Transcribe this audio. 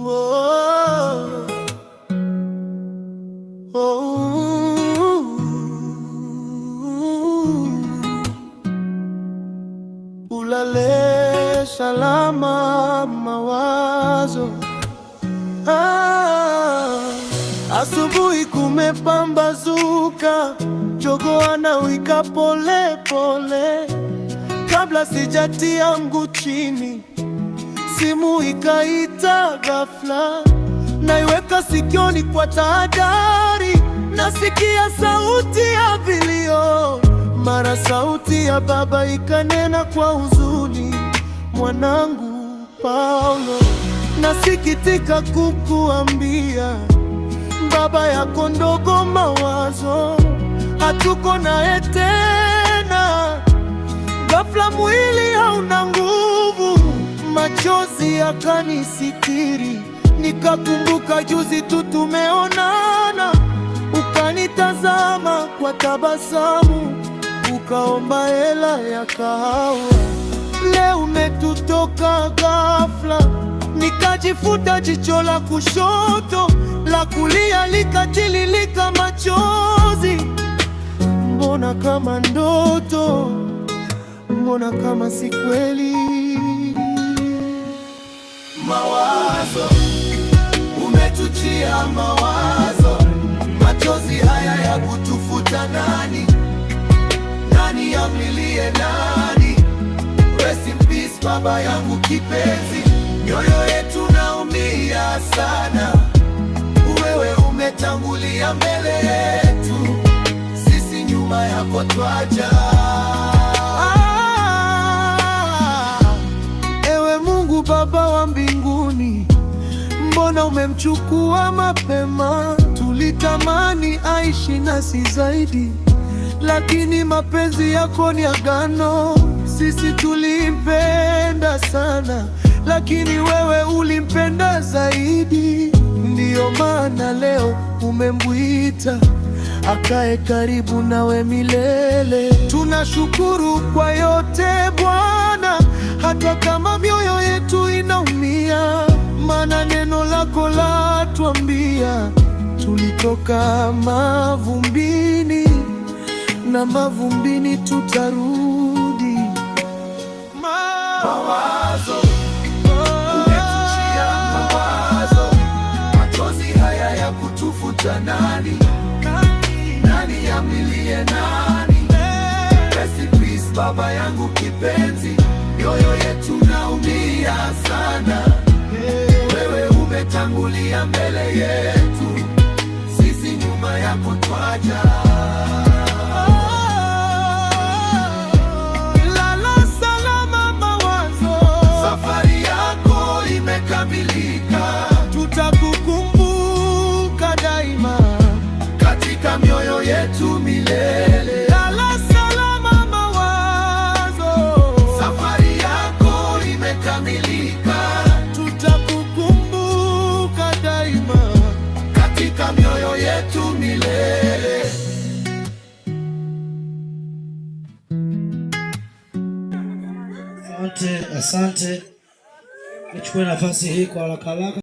Oh, oh, ulale salama mawazo. Asubuhi kumepambazuka, jogoo anawika pole pole. Kabla sijatia mguu chini, simu ikaita ghafla, naiweka sikioni kwa tahadhari. Nasikia sauti ya vilio, mara sauti ya baba ikanena kwa huzuni, mwanangu Paulo, nasikitika kukuambia, baba yako ndogo Mawazo hatuko naye tena. Ghafla mwili hauna nguvu, machozi yakanisitiri. Nikakumbuka juzi tu tumeonana, ukanitazama kwa tabasamu, ukaomba hela ya kahawa. Leo umetutoka ghafla, nikajifuta jicho la kushoto, la kulia likatililika machozi. Mbona kama ndoto, mbona kama si kweli? Mawazo, umetutia mawazo, machozi haya ya kutufuta nani? Nani amlilie nani? Rest in peace baba yangu kipenzi, mioyo yetu naumia sana. Wewe umetangulia mbele yetu, sisi nyuma yako twaja. Ewe Mungu Baba wa mbinguni, mbona umemchukua mapema? Tulitamani aishi nasi zaidi, lakini mapenzi yako ni agano. Sisi tulimpenda sana, lakini wewe ulimpenda zaidi. Ndiyo maana leo umemwita akae karibu nawe milele. Tunashukuru kwa yote Bwana, hata kama mioyo yetu inaumia, maana neno lako latuambia tulitoka mavumbini na mavumbini tutarudi. Mawazo, umetuchia mawazo, machozi haya ya kutufuta nani? Nani amlilie nani? Rest in peace baba yangu kipenzi, mioyo yetu naumia sana. Wewe umetangulia mbele yetu, sisi nyuma yako twaja. Lala salama Mawazo, safari yako imekamilika. Tutakukumbuka daima katika mioyo yetu milele. Lala salama Mawazo, safari yako imekamilika. Tutakukumbuka daima katika mioyo yetu milele. Asante. Nichukue nafasi hii kwa haraka haraka